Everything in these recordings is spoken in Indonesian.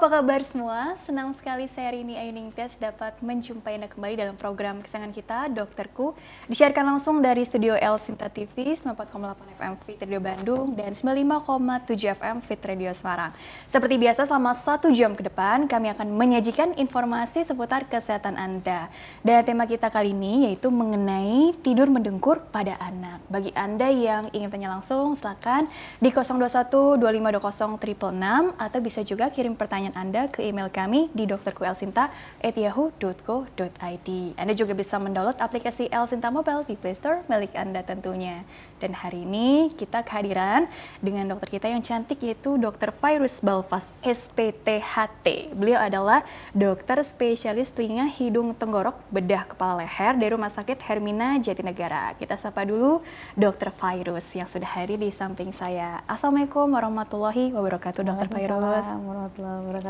Apa kabar semua? Senang sekali saya Rini Ayuningtyas dapat menjumpai Anda kembali dalam program kesayangan kita, Dokterku. Disiarkan langsung dari studio El Sinta TV, 94,8 FM Fit Radio Bandung, dan 95,7 FM Fit Radio Semarang. Seperti biasa, selama 1 jam ke depan, kami akan menyajikan informasi seputar kesehatan Anda. Dan tema kita kali ini yaitu mengenai tidur mendengkur pada anak. Bagi Anda yang ingin tanya langsung, silakan di 021 2520 666 atau bisa juga kirim pertanyaan Anda ke email kami di dokterkuelsinta@yahoo.co.id. Anda juga bisa mendownload aplikasi El Sinta Mobile di Play Store milik Anda tentunya. Dan hari ini kita kehadiran dengan dokter kita yang cantik yaitu Dr. Fairuz Balfas, SPTHT. Beliau adalah dokter spesialis telinga, hidung, tenggorok, bedah, kepala, leher dari Rumah Sakit Hermina Jatinegara. Kita sapa dulu Dr. Fairuz yang sudah hadir di samping saya. Assalamualaikum warahmatullahi wabarakatuh, Dr. Fairuz. Warahmatullahi wabarakatuh.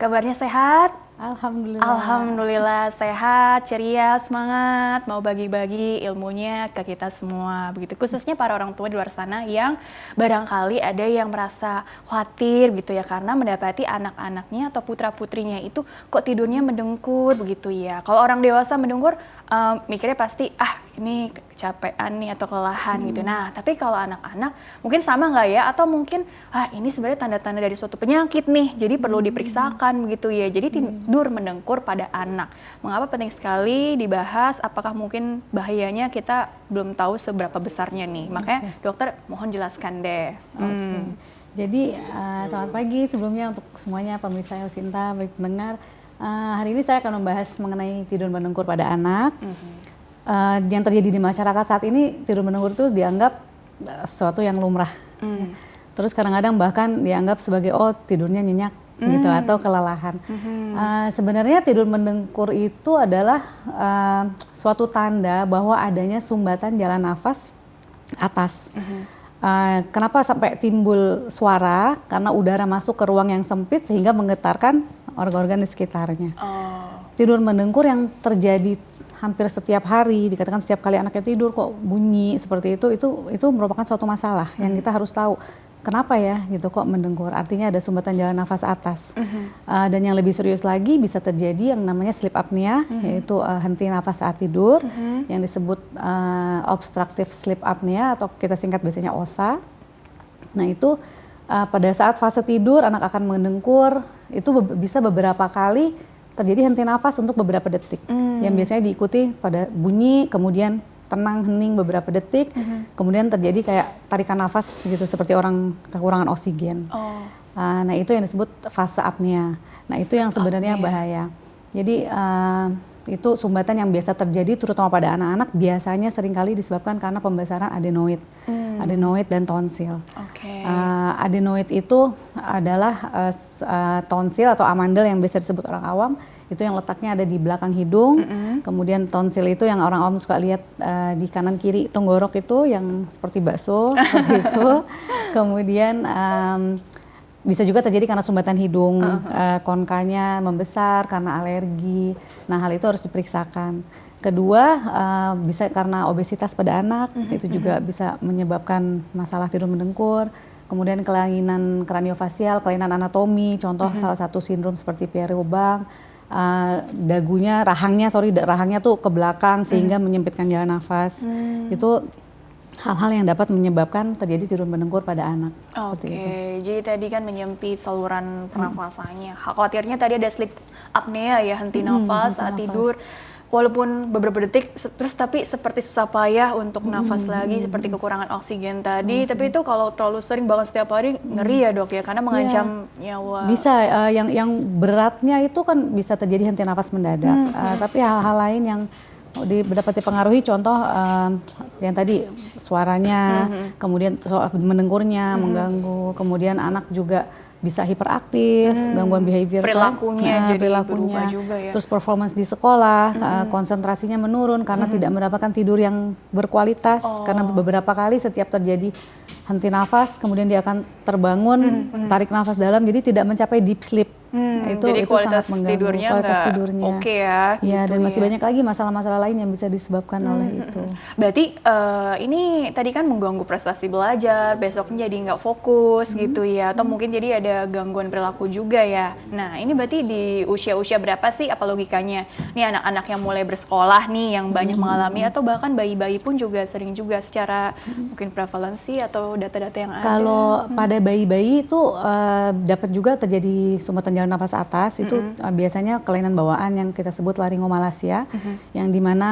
Kabarnya sehat? Alhamdulillah. Alhamdulillah sehat, ceria, semangat, mau bagi-bagi ilmunya ke kita semua. Begitu, khususnya para orang tua di luar sana yang barangkali ada yang merasa khawatir gitu ya karena mendapati anak-anaknya atau putra-putrinya itu kok tidurnya mendengkur begitu ya. Kalau orang dewasa mendengkur mikirnya pasti ini kecapean nih atau kelelahan gitu. Nah, tapi kalau anak-anak mungkin sama nggak ya? Atau mungkin ini sebenarnya tanda-tanda dari suatu penyakit nih, jadi perlu diperiksakan begitu ya. Jadi tidur mendengkur pada anak. Mengapa penting sekali dibahas? Apakah mungkin bahayanya kita belum tahu seberapa besarnya nih? Makanya dokter mohon jelaskan deh. Jadi selamat pagi sebelumnya untuk semuanya pemirsa El Sinta, baik pendengar. Hari ini saya akan membahas mengenai tidur mendengkur pada anak. Yang terjadi di masyarakat saat ini, tidur mendengkur itu dianggap sesuatu yang lumrah. Terus kadang-kadang bahkan dianggap sebagai tidurnya nyenyak gitu atau kelelahan. Sebenarnya tidur mendengkur itu adalah suatu tanda bahwa adanya sumbatan jalan nafas atas. Kenapa sampai timbul suara? Karena udara masuk ke ruang yang sempit sehingga menggetarkan organ-organ di sekitarnya. Tidur mendengkur yang terjadi hampir setiap hari, dikatakan setiap kali anaknya tidur kok bunyi seperti itu merupakan suatu masalah yang kita harus tahu. Kenapa ya gitu kok mendengkur? Artinya ada sumbatan jalan nafas atas. Dan yang lebih serius lagi bisa terjadi yang namanya sleep apnea, yaitu henti nafas saat tidur, yang disebut obstructive sleep apnea atau kita singkat biasanya OSA. Nah itu pada saat fase tidur anak akan mendengkur, itu bisa beberapa kali terjadi henti nafas untuk beberapa detik, yang biasanya diikuti pada bunyi, kemudian tenang, hening beberapa detik, kemudian terjadi kayak tarikan nafas gitu seperti orang kekurangan oksigen. Nah itu yang disebut fase apnea. Nah itu yang sebenarnya bahaya. Jadi itu sumbatan yang biasa terjadi terutama pada anak-anak, biasanya seringkali disebabkan karena pembesaran adenoid, adenoid dan tonsil. Adenoid itu adalah tonsil atau amandel yang biasa disebut orang awam. Itu yang letaknya ada di belakang hidung, kemudian tonsil itu yang orang awam suka lihat di kanan kiri tenggorok itu yang seperti bakso, seperti itu. Kemudian bisa juga terjadi karena sumbatan hidung, konkanya membesar karena alergi. Nah hal itu harus diperiksakan. Kedua, bisa karena obesitas pada anak, itu juga bisa menyebabkan masalah tidur mendengkur. Kemudian kelainan kraniofasial, kelainan anatomi, contoh salah satu sindrom seperti Pierre Robin. Dagunya, rahangnya tuh ke belakang sehingga menyempitkan jalan nafas. Itu hal-hal yang dapat menyebabkan terjadi tidur mendengkur pada anak. Jadi tadi kan menyempit saluran pernafasannya. Khawatirnya tadi ada sleep apnea ya, henti nafas saat tidur. Walaupun beberapa detik, terus tapi seperti susah payah untuk nafas lagi, seperti kekurangan oksigen tadi. Tapi itu kalau terlalu sering banget setiap hari, ngeri ya dok ya, karena mengancam nyawa. Bisa, yang beratnya itu kan bisa terjadi henti nafas mendadak. Tapi hal-hal lain yang dapat dipengaruhi, contoh yang tadi suaranya, kemudian mendengkurnya, mengganggu, kemudian anak juga bisa hiperaktif, gangguan behavior, perilakunya juga ya. Terus performance di sekolah, konsentrasinya menurun karena tidak mendapatkan tidur yang berkualitas, karena beberapa kali setiap terjadi henti nafas, kemudian dia akan terbangun, tarik nafas dalam, jadi tidak mencapai deep sleep. Jadi itu kualitas sangat mengganggu tidurnya kualitas nggak tidurnya. oke ya. Ya, gitu dan masih ya. banyak lagi masalah-masalah lain yang bisa disebabkan oleh itu. Berarti ini tadi kan mengganggu prestasi belajar, besoknya jadi nggak fokus gitu ya, atau mungkin jadi ada gangguan perilaku juga ya. Nah ini berarti di usia-usia berapa sih, apa logikanya? Nih anak-anak yang mulai bersekolah nih yang banyak mengalami, atau bahkan bayi-bayi pun juga sering juga secara mungkin prevalensi atau data-data yang ada. Kalau pada bayi-bayi itu dapat juga terjadi sumbatan jalan nafas atas, itu biasanya kelainan bawaan yang kita sebut laringomalacia, yang dimana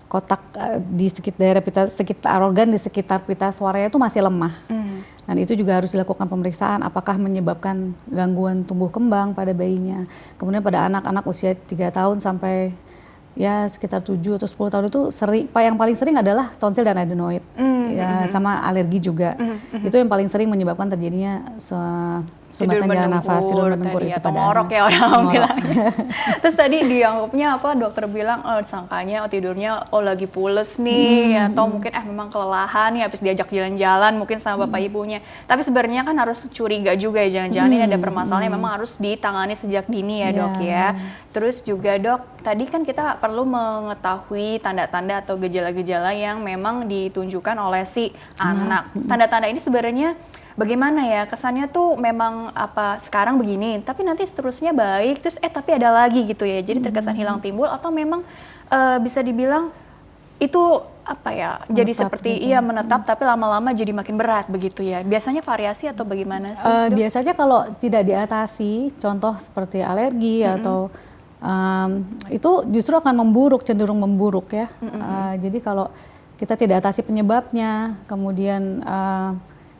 kotak di sekitar organ di sekitar pita suaranya itu masih lemah. Dan itu juga harus dilakukan pemeriksaan apakah menyebabkan gangguan tumbuh kembang pada bayinya. Kemudian pada anak-anak usia 3 tahun sampai ya sekitar 7 atau 10 tahun itu yang paling sering adalah tonsil dan adenoid. Ya, sama alergi juga. Itu yang paling sering menyebabkan terjadinya sumbatan jalan nafas, tidur mendengkur itu atau pada ngorok anak. ya orang bilang. Terus tadi dianggapnya apa, dokter bilang sangkanya tidurnya lagi pules nih, atau mungkin memang kelelahan nih habis diajak jalan-jalan mungkin sama bapak ibunya. Tapi sebenarnya kan harus curiga juga ya, jangan-jangan ini ada permasalahan yang memang harus ditangani sejak dini ya dok ya. Terus juga dok, tadi kan kita perlu mengetahui tanda-tanda atau gejala-gejala yang memang ditunjukkan oleh si anak. Tanda-tanda ini sebenarnya bagaimana ya, kesannya tuh memang apa sekarang begini, tapi nanti seterusnya baik, terus tapi ada lagi gitu ya, jadi terkesan hilang timbul, atau memang bisa dibilang itu apa ya, jadi seperti gitu. menetap tapi lama-lama jadi makin berat begitu ya. Biasanya variasi atau bagaimana sih? Dok? Biasanya kalau tidak diatasi, contoh seperti alergi atau itu justru akan memburuk, cenderung memburuk ya. Jadi kalau kita tidak atasi penyebabnya, kemudian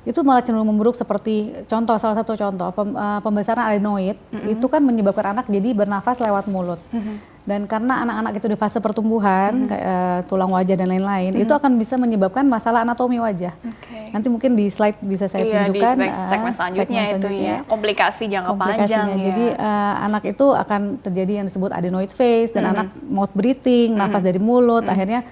itu malah cenderung memburuk, seperti salah satu contoh pembesaran adenoid itu kan menyebabkan anak jadi bernafas lewat mulut. Dan karena anak-anak itu di fase pertumbuhan kayak tulang wajah dan lain-lain, itu akan bisa menyebabkan masalah anatomi wajah. Nanti mungkin di slide bisa saya tunjukkan di segmen selanjutnya itu ya, komplikasi jangka panjang ya. Jadi anak itu akan terjadi yang disebut adenoid phase, dan anak mouth breathing, nafas dari mulut, akhirnya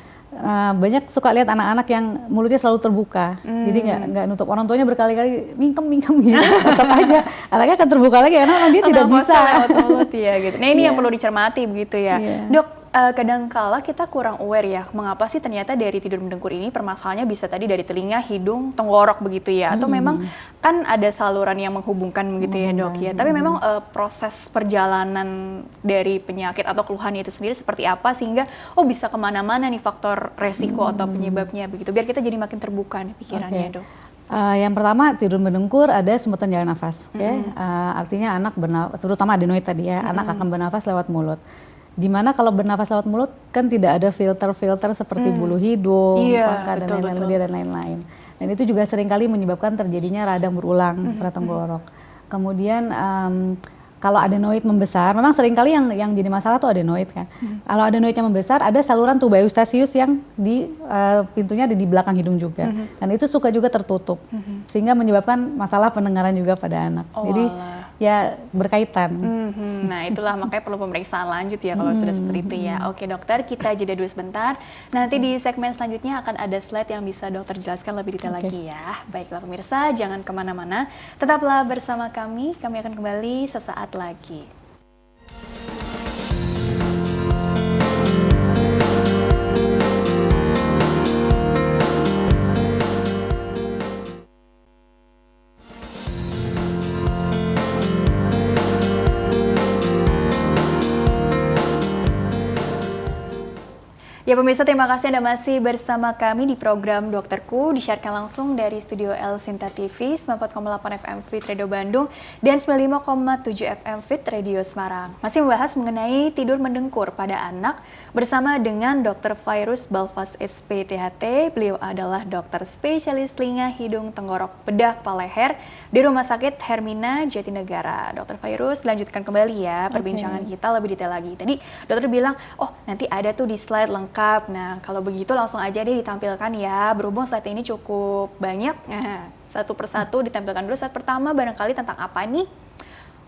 banyak suka lihat anak-anak yang mulutnya selalu terbuka, jadi nggak nutup. Orang tuanya berkali-kali mingkem gitu, tetap aja anaknya akan terbuka lagi karena memang dia tidak bisa lewat mulut ya gitu. Nah ini yang perlu dicermati begitu ya, dok. Kadangkala kita kurang aware ya, mengapa sih ternyata dari tidur mendengkur ini permasalahannya bisa tadi dari telinga, hidung, tenggorok begitu ya, atau memang kan ada saluran yang menghubungkan begitu ya dok ya, tapi memang proses perjalanan dari penyakit atau keluhan itu sendiri seperti apa sehingga bisa kemana-mana nih faktor resiko atau penyebabnya begitu, biar kita jadi makin terbuka nih pikirannya dok. Yang pertama, tidur mendengkur ada sumbatan jalan nafas, artinya anak terutama adenoid tadi ya, anak akan bernafas lewat mulut. Dimana kalau bernafas lewat mulut kan tidak ada filter-filter seperti bulu hidung, pangkat dan lain-lain. Dan itu juga seringkali menyebabkan terjadinya radang berulang pada tenggorok. Kemudian kalau adenoid membesar, memang seringkali yang jadi masalah tuh adenoid kan. Kalau adenoidnya membesar, ada saluran tuba eustachius yang pintunya ada di belakang hidung juga, dan itu suka juga tertutup, sehingga menyebabkan masalah pendengaran juga pada anak. Jadi ya berkaitan. Nah itulah makanya perlu pemeriksaan lanjut ya kalau sudah seperti itu ya. Oke dokter, kita jeda dulu sebentar. Nanti di segmen selanjutnya akan ada slide yang bisa dokter jelaskan lebih detail lagi ya. Baiklah pemirsa, jangan kemana-mana. Tetaplah bersama kami akan kembali sesaat lagi. Ya pemirsa, terima kasih Anda masih bersama kami di program Dokterku, disiarkan langsung dari studio El Sinta TV, 94,8 FM Fit Radio Bandung, dan 95,7 FM Fit Radio Semarang. Masih membahas mengenai tidur mendengkur pada anak bersama dengan Dr. Fairuz Balfas SPTHT. Beliau adalah dokter spesialis telinga, hidung, tenggorok, bedah, kepala leher di Rumah Sakit Hermina Jatinegara. Dr. Fairuz, lanjutkan kembali ya perbincangan kita lebih detail lagi. Tadi dokter bilang, nanti ada tuh di slide lengkap. Nah, kalau begitu langsung aja deh ditampilkan ya. Berhubung slide ini cukup banyak, satu persatu ditampilkan dulu. Slide pertama barangkali tentang apa nih?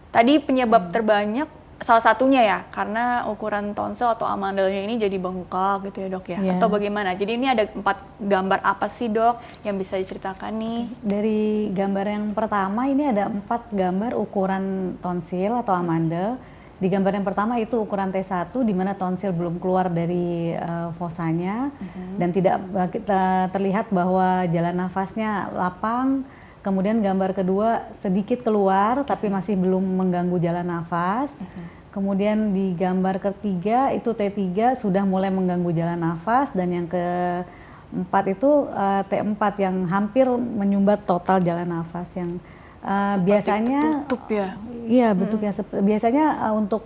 Tadi penyebab terbanyak salah satunya ya, karena ukuran tonsel atau amandelnya ini jadi bengkak gitu ya dok ya, atau bagaimana? Jadi ini ada 4 gambar apa sih dok yang bisa diceritakan nih? Dari gambar yang pertama ini ada 4 gambar ukuran tonsil atau amandel. Di gambar yang pertama itu ukuran T1 di mana tonsil belum keluar dari fosanya dan tidak terlihat bahwa jalan nafasnya lapang. Kemudian gambar kedua sedikit keluar tapi masih belum mengganggu jalan nafas. Kemudian di gambar ketiga itu T3 sudah mulai mengganggu jalan nafas, dan yang keempat itu T4 yang hampir menyumbat total jalan nafas, yang biasanya tutup ya. Iya, bentuknya biasanya untuk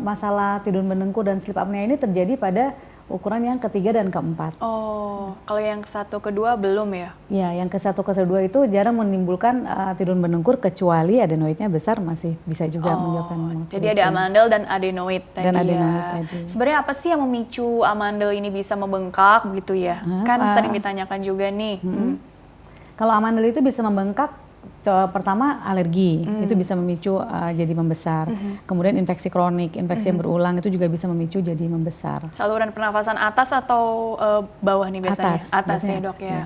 masalah tidur mendengkur dan sleep apnea ini terjadi pada ukuran yang ketiga dan keempat. Oh, kalau yang satu kedua belum ya? Ya, yang ke satu ke kedua itu jarang menimbulkan tidur mendengkur, kecuali adenoidnya besar masih bisa juga menyebabkan. Jadi ada amandel dan adenoid tadi. Dan adenoid tadi. Sebenarnya apa sih yang memicu amandel ini bisa membengkak gitu ya? Kan sering ditanyakan juga nih. Kalau amandel itu bisa membengkak, pertama alergi, itu bisa memicu jadi membesar. Kemudian infeksi kronik, infeksi yang berulang itu juga bisa memicu jadi membesar. Saluran pernafasan atas atau bawah nih biasanya? Atas ya dok ya.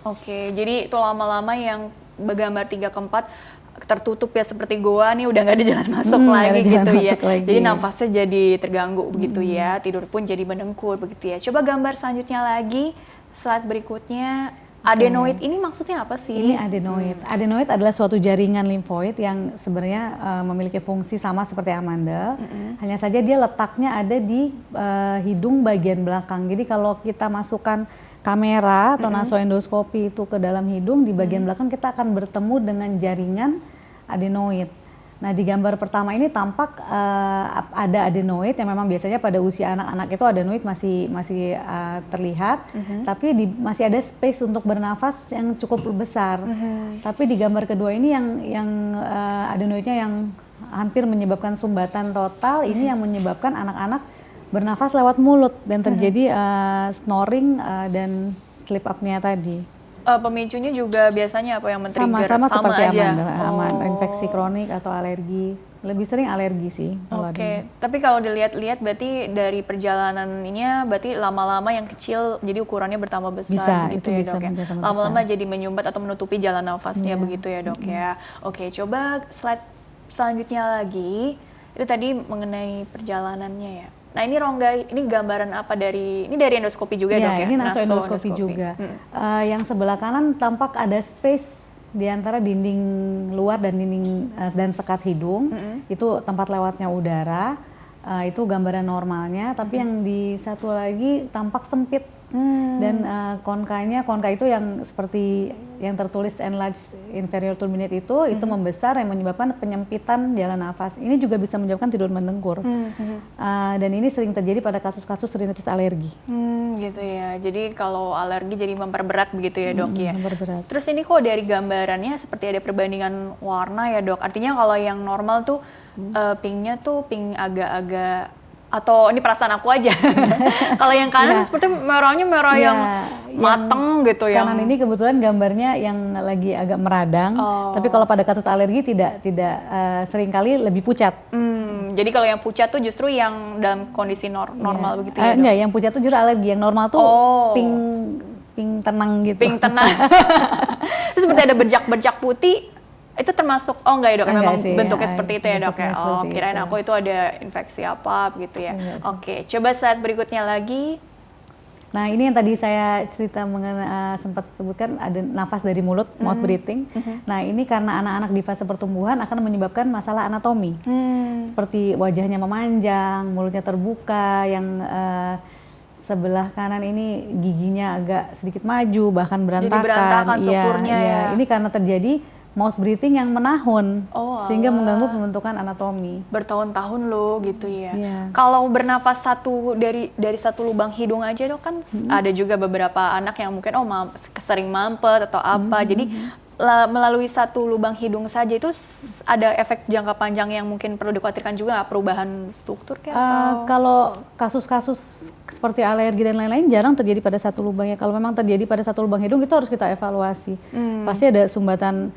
Oke, jadi itu lama-lama yang bergambar 3 ke 4 tertutup ya seperti goa nih, udah nggak ada jalan masuk lagi gitu ya. Jadi nafasnya jadi terganggu begitu ya, tidur pun jadi mendengkur begitu ya. Coba gambar selanjutnya lagi, slide berikutnya. Adenoid ini maksudnya apa sih? Ini adenoid. Adenoid adalah suatu jaringan limfoid yang sebenarnya memiliki fungsi sama seperti amandel. Hanya saja dia letaknya ada di hidung bagian belakang. Jadi kalau kita masukkan kamera atau nasoendoskopi itu ke dalam hidung, di bagian belakang kita akan bertemu dengan jaringan adenoid. Nah, di gambar pertama ini tampak ada adenoid yang memang biasanya pada usia anak-anak itu adenoid masih terlihat, tapi masih ada space untuk bernafas yang cukup besar. Tapi di gambar kedua ini yang adenoidnya yang hampir menyebabkan sumbatan total, ini yang menyebabkan anak-anak bernafas lewat mulut dan terjadi snoring dan sleep apnea tadi. Pemicunya juga biasanya apa yang men-trigger? Sama seperti aja? Infeksi kronik atau alergi. Lebih sering alergi sih. Oke, tapi kalau dilihat-lihat berarti dari perjalanannya berarti lama-lama yang kecil jadi ukurannya bertambah besar. Bisa, gitu itu ya, bisa dok ya. Lama-lama jadi menyumbat atau menutupi jalan nafasnya begitu ya dok ya. Oke, coba slide selanjutnya lagi. Itu tadi mengenai perjalanannya ya. Nah ini rongga, ini gambaran apa ini dari endoskopi juga dok ya? Ini nasoendoskopi juga. Yang sebelah kanan tampak ada space di antara dinding luar dan dinding dan sekat hidung. Itu tempat lewatnya udara. Itu gambaran normalnya. Tapi yang di satu lagi tampak sempit. Dan konka itu yang seperti yang tertulis enlarged inferior turbinate itu membesar yang menyebabkan penyempitan jalan nafas. Ini juga bisa menyebabkan tidur mendengkur. Dan ini sering terjadi pada kasus-kasus rinitis alergi. Gitu ya. Jadi kalau alergi jadi memperberat begitu ya dok ya. Memperberat. Terus ini kok dari gambarannya seperti ada perbandingan warna ya dok. Artinya kalau yang normal tuh pinknya tuh pink agak-agak, atau ini perasaan aku aja. Kalau yang kanan seperti merahnya merah yang mateng gitu ya. Kanan ini kebetulan gambarnya yang lagi agak meradang. Tapi kalau pada kasus alergi tidak seringkali lebih pucat. Jadi kalau yang pucat tuh justru yang dalam kondisi normal begitu ya. Enggak, yang pucat tuh justru alergi. Yang normal tuh pink tenang gitu. Pink tenang. Terus seperti ada berjak-berjak putih. Itu termasuk, enggak ya dok, memang sih, bentuknya seperti itu ya dok ya. Kirain aku itu ada infeksi apa gitu ya. Oke, coba slide berikutnya lagi. Nah ini yang tadi saya cerita sempat sebutkan ada nafas dari mulut, mouth breathing. Nah ini karena anak-anak di fase pertumbuhan akan menyebabkan masalah anatomi. Seperti wajahnya memanjang, mulutnya terbuka, yang sebelah kanan ini giginya agak sedikit maju, bahkan berantakan. Jadi berantakan strukturnya ya. Ini karena terjadi mouth breathing yang menahun, sehingga mengganggu pembentukan anatomi. Bertahun-tahun loh gitu ya. Kalau bernafas dari satu lubang hidung aja dok kan ada juga beberapa anak yang mungkin sering mampet atau apa. Jadi melalui satu lubang hidung saja itu ada efek jangka panjang yang mungkin perlu dikhawatirkan juga nggak, perubahan struktur kayak kalau kasus-kasus seperti alergi dan lain-lain jarang terjadi pada satu lubang ya. Kalau memang terjadi pada satu lubang hidung itu harus kita evaluasi. Pasti ada sumbatan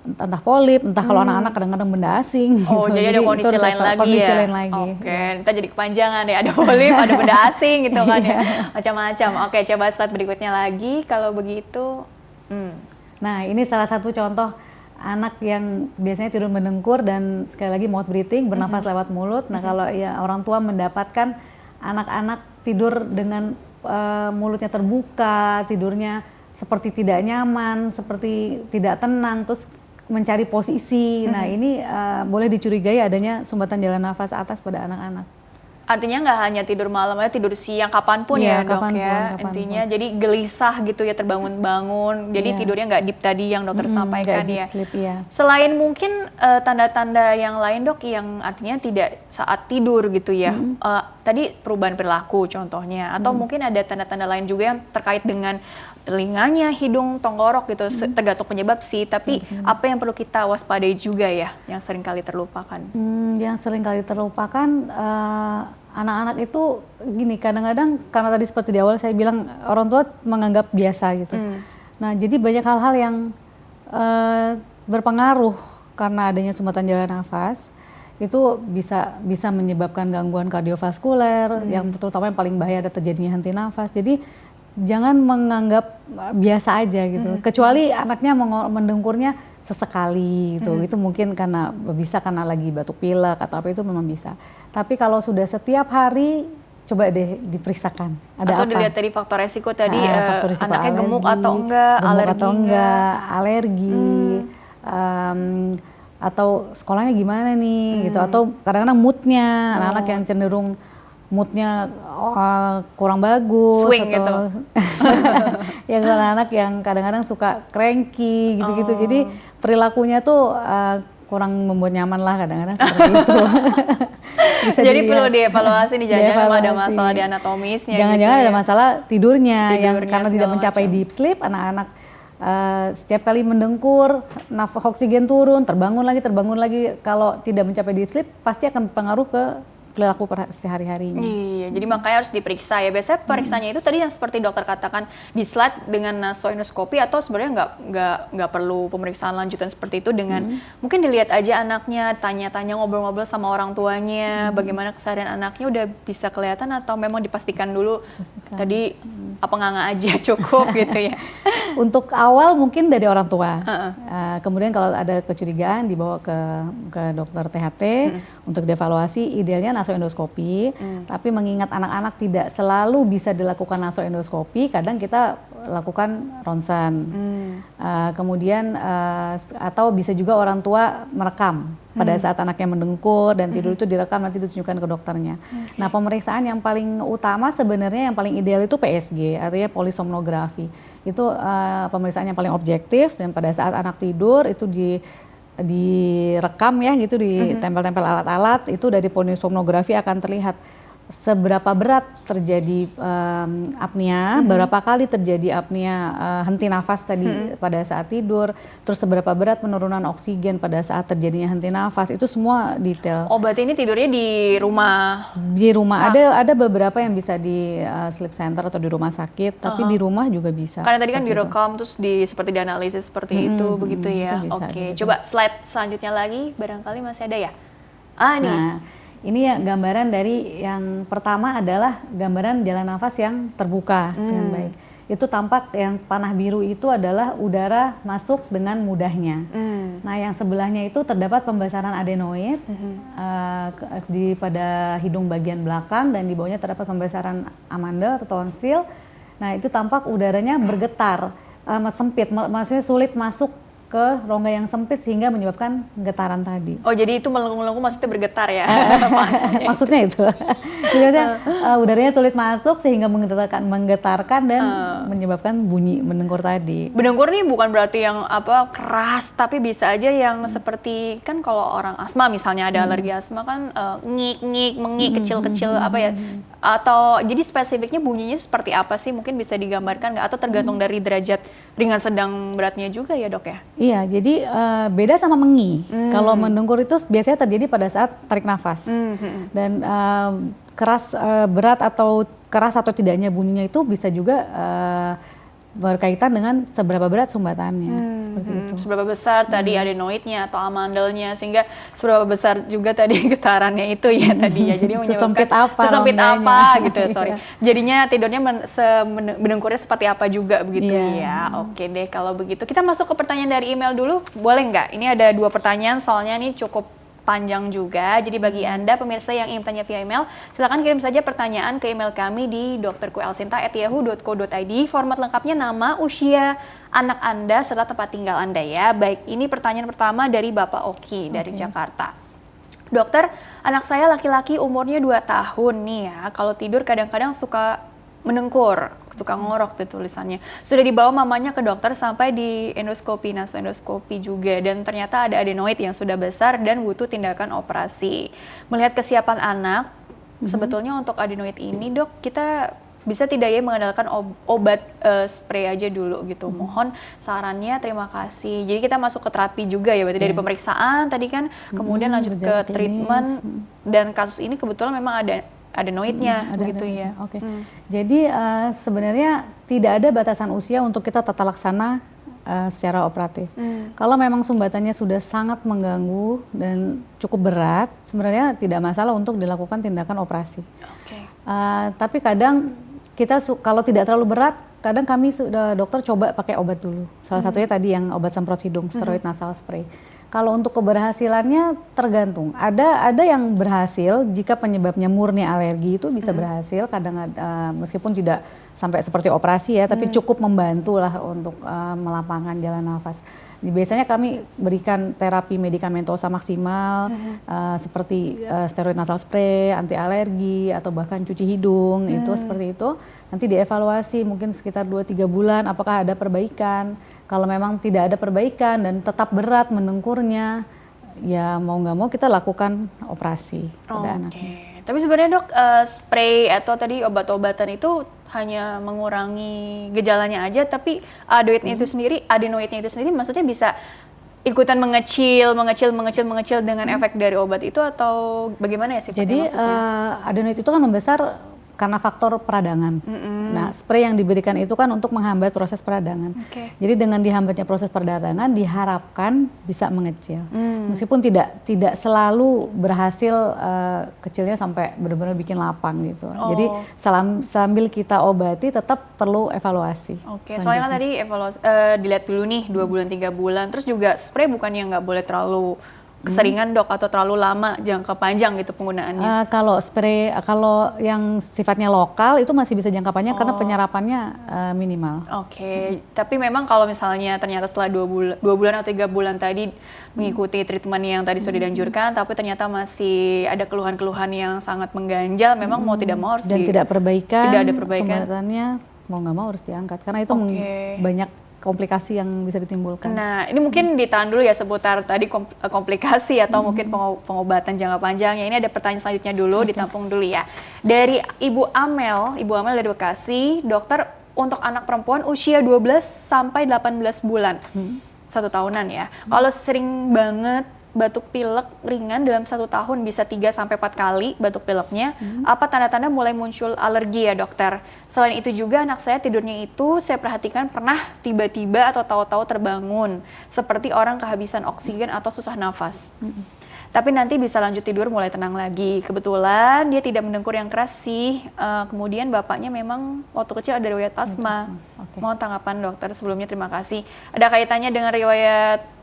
entah polip, entah kalau anak-anak kadang-kadang benda asing. Oh, gitu. jadi ada kondisi lain lagi kondisi ya? lain lagi. Oke, kita jadi kepanjangan ya, ada polip, ada benda asing gitu kan ya, macam-macam. Oke, coba slide berikutnya lagi, kalau begitu. Nah, ini salah satu contoh anak yang biasanya tidur mendengkur dan sekali lagi mouth breathing, bernafas lewat mulut. Nah, kalau ya orang tua mendapatkan anak-anak tidur dengan mulutnya terbuka, tidurnya seperti tidak nyaman, seperti tidak tenang, terus mencari posisi. Nah, ini boleh dicurigai adanya sumbatan jalan nafas atas pada anak-anak. Artinya nggak hanya tidur malam ya, tidur siang kapanpun ya dok ya. Intinya jadi gelisah gitu ya, terbangun-bangun. Jadi tidurnya nggak deep tadi yang dokter sampaikan ya. Sleep, iya. Selain mungkin tanda-tanda yang lain dok, yang artinya tidak saat tidur gitu ya. Tadi perubahan perilaku contohnya, atau mungkin ada tanda-tanda lain juga yang terkait dengan telinganya, hidung, tenggorok gitu, tergantung penyebab sih. Tapi apa yang perlu kita waspadai juga ya, yang sering kali terlupakan? Yang sering kali terlupakan, anak-anak itu gini, kadang-kadang karena tadi seperti di awal saya bilang orang tua menganggap biasa gitu. Nah, jadi banyak hal-hal yang berpengaruh karena adanya sumbatan jalan nafas. Itu bisa menyebabkan gangguan kardiovaskuler, yang terutama yang paling bahaya ada terjadinya henti nafas. Jadi jangan menganggap biasa aja gitu. Kecuali anaknya mendengkurnya sesekali gitu. Itu mungkin karena lagi batuk pilek atau apa, itu memang bisa. Tapi kalau sudah setiap hari, coba deh diperiksakan. Ada atau apa? dilihat dari faktor resiko tadi, Faktor risiko anaknya alergi, gemuk atau enggak, alergi, atau sekolahnya gimana nih gitu. Atau kadang-kadang moodnya, anak-anak yang cenderung moodnya kurang bagus, swing atau gitu. ya kalau anak yang kadang-kadang suka cranky gitu-gitu. Jadi perilakunya tuh kurang membuat nyaman lah kadang-kadang seperti itu. Jadi perlu dievaluasi nih, jangan-jangan ada masalah di anatomisnya. Jangan-jangan gitu ada masalah tidurnya yang karena tidak segala mencapai macam. deep sleep, anak-anak setiap kali mendengkur, nafas oksigen turun, terbangun lagi. Kalau tidak mencapai deep sleep, pasti akan berpengaruh ke perilaku sehari-harinya. Iya, jadi makanya harus diperiksa ya. Biasanya periksanya itu tadi yang seperti dokter katakan di slide dengan nasoendoskopi, atau sebenarnya nggak perlu pemeriksaan lanjutan seperti itu, dengan mungkin dilihat aja anaknya, tanya-tanya, ngobrol-ngobrol sama orang tuanya, bagaimana keseharian anaknya, udah bisa kelihatan, atau memang dipastikan dulu tadi apa nggak aja cukup gitu ya. Untuk awal mungkin dari orang tua. Kemudian kalau ada kecurigaan dibawa ke dokter THT untuk dievaluasi, idealnya nasoendoskopi. Tapi mengingat anak-anak tidak selalu bisa dilakukan nasoendoskopi, kadang kita lakukan ronsen. Kemudian atau bisa juga orang tua merekam pada saat anaknya mendengkur dan tidur, itu direkam, nanti ditunjukkan ke dokternya. Nah, pemeriksaan yang paling utama sebenarnya, yang paling ideal itu PSG, artinya polisomnografi. Itu pemeriksaan yang paling objektif, dan pada saat anak tidur itu direkam ya gitu, ditempel-tempel alat-alat, itu dari polisomnografi akan terlihat seberapa berat terjadi apnia, berapa kali terjadi apnia henti nafas tadi pada saat tidur, terus seberapa berat penurunan oksigen pada saat terjadinya henti nafas, itu semua detail. Oh, berarti ini tidurnya di rumah? Di rumah, ada beberapa yang bisa di sleep center atau di rumah sakit, tapi di rumah juga bisa. Karena tadi kan direkam terus seperti dianalisis seperti itu, begitu ya. Oke, coba slide selanjutnya lagi, barangkali masih ada ya? Nih. Nah, ini ya gambaran dari yang pertama adalah gambaran jalan nafas yang terbuka dengan baik. Itu tampak yang panah biru itu adalah udara masuk dengan mudahnya. Nah, yang sebelahnya itu terdapat pembesaran adenoid pada hidung bagian belakang, dan di bawahnya terdapat pembesaran amandel atau tonsil. Nah, itu tampak udaranya bergetar, sempit, maksudnya sulit masuk ke rongga yang sempit sehingga menyebabkan getaran tadi. Oh, jadi itu melengkung-melengkung maksudnya bergetar ya? Maksudnya itu. Jadi udaranya sulit masuk sehingga menggetarkan dan menyebabkan bunyi mendengkur tadi. Mendengkur nih bukan berarti yang keras, tapi bisa aja yang seperti, kan kalau orang asma misalnya, ada alergi asma kan ngik-ngik, mengik, kecil-kecil atau jadi spesifiknya bunyinya seperti apa sih? Mungkin bisa digambarkan nggak? Atau tergantung dari derajat ringan, sedang, beratnya juga ya dok ya? Iya, jadi beda sama mengi. Kalau mendengkur itu biasanya terjadi pada saat tarik nafas. Dan keras, berat atau keras atau tidaknya bunyinya itu bisa juga berkaitan dengan seberapa berat sumbatannya, seperti itu. Seberapa besar tadi adenoidnya atau amandelnya, sehingga seberapa besar juga tadi getarannya itu ya tadi ya. Jadi Sesempit apa sesempit rongganya. apa gitu ya, sorry. Jadinya tidurnya mendengkurnya seperti apa juga begitu ya. Oke deh kalau begitu. Kita masuk ke pertanyaan dari email dulu, boleh nggak? Ini ada 2 pertanyaan, soalnya ini cukup panjang juga. Jadi bagi Anda pemirsa yang ingin tanya via email, silakan kirim saja pertanyaan ke email kami di drkuelsinta@yahoo.co.id. Format lengkapnya nama, usia anak Anda serta tempat tinggal Anda ya. Baik, ini pertanyaan pertama dari Bapak Oki dari Jakarta. Dokter, anak saya laki-laki umurnya 2 tahun nih ya. Kalau tidur kadang-kadang suka mendengkur, suka ngorok tuh tulisannya. Sudah dibawa mamanya ke dokter sampai di endoskopi, nasoendoskopi juga, dan ternyata ada adenoid yang sudah besar dan butuh tindakan operasi. Melihat kesiapan anak, sebetulnya untuk adenoid ini dok, kita bisa tidak ya mengandalkan obat spray aja dulu gitu. Mohon sarannya, terima kasih. Jadi kita masuk ke terapi juga ya, berarti dari pemeriksaan tadi kan, kemudian lanjut ke treatment, dan kasus ini kebetulan memang ada adenoidnya gitu ya. Oke. Jadi sebenarnya tidak ada batasan usia untuk kita tata laksana secara operatif. Kalau memang sumbatannya sudah sangat mengganggu dan cukup berat, sebenarnya tidak masalah untuk dilakukan tindakan operasi. Tapi kadang kita kalau tidak terlalu berat, kadang kami dokter coba pakai obat dulu. Salah satunya tadi yang obat semprot hidung, steroid nasal spray. Kalau untuk keberhasilannya tergantung. Ada yang berhasil jika penyebabnya murni alergi, itu bisa berhasil. Kadang meskipun tidak sampai seperti operasi ya, tapi cukup membantu lah untuk melapangkan jalan nafas. Biasanya kami berikan terapi medikamentosa maksimal seperti steroid nasal spray, anti alergi, atau bahkan cuci hidung, itu seperti itu. Nanti dievaluasi mungkin sekitar 2-3 bulan apakah ada perbaikan. Kalau memang tidak ada perbaikan dan tetap berat mendengkurnya, ya mau nggak mau kita lakukan operasi pada anaknya. Tapi sebenarnya dok, spray atau tadi obat-obatan itu hanya mengurangi gejalanya aja, tapi adenoidnya itu sendiri maksudnya bisa ikutan mengecil dengan efek dari obat itu, atau bagaimana ya sifatnya? Jadi adenoid itu kan membesar karena faktor peradangan. Nah, spray yang diberikan itu kan untuk menghambat proses peradangan. Jadi dengan dihambatnya proses peradangan diharapkan bisa mengecil. Meskipun tidak selalu berhasil kecilnya sampai benar-benar bikin lapang gitu. Jadi sambil kita obati tetap perlu evaluasi. Soalnya kan tadi dilihat dulu nih 2 bulan 3 bulan. Terus juga spray bukannya nggak boleh terlalu keseringan dok, atau terlalu lama jangka panjang gitu penggunaannya? Kalau spray, kalau yang sifatnya lokal itu masih bisa jangka panjang karena penyerapannya minimal. Tapi memang kalau misalnya ternyata setelah 2 bulan atau 3 bulan tadi mengikuti treatment yang tadi sudah dianjurkan, tapi ternyata masih ada keluhan-keluhan yang sangat mengganjal, memang mau tidak mau harus tidak ada perbaikan, sumbatannya mau nggak mau harus diangkat karena itu banyak komplikasi yang bisa ditimbulkan. Nah, ini mungkin ditahan dulu ya seputar tadi komplikasi atau mungkin pengobatan jangka panjang. Ya, ini ada pertanyaan selanjutnya dulu, ditampung dulu ya. Dari Ibu Amel dari Bekasi, dokter, untuk anak perempuan usia 12 sampai 18 bulan, 1 tahunan ya. Kalau sering banget batuk pilek ringan dalam 1 tahun, bisa 3-4 kali batuk pileknya, apa tanda-tanda mulai muncul alergi ya dokter? Selain itu juga anak saya tidurnya itu saya perhatikan pernah tiba-tiba atau tahu-tahu terbangun seperti orang kehabisan oksigen atau susah nafas. Tapi nanti bisa lanjut tidur mulai tenang lagi. Kebetulan dia tidak mendengkur yang keras sih. Kemudian bapaknya memang waktu kecil ada riwayat asma. Mohon tanggapan dokter sebelumnya, terima kasih. Ada kaitannya dengan riwayat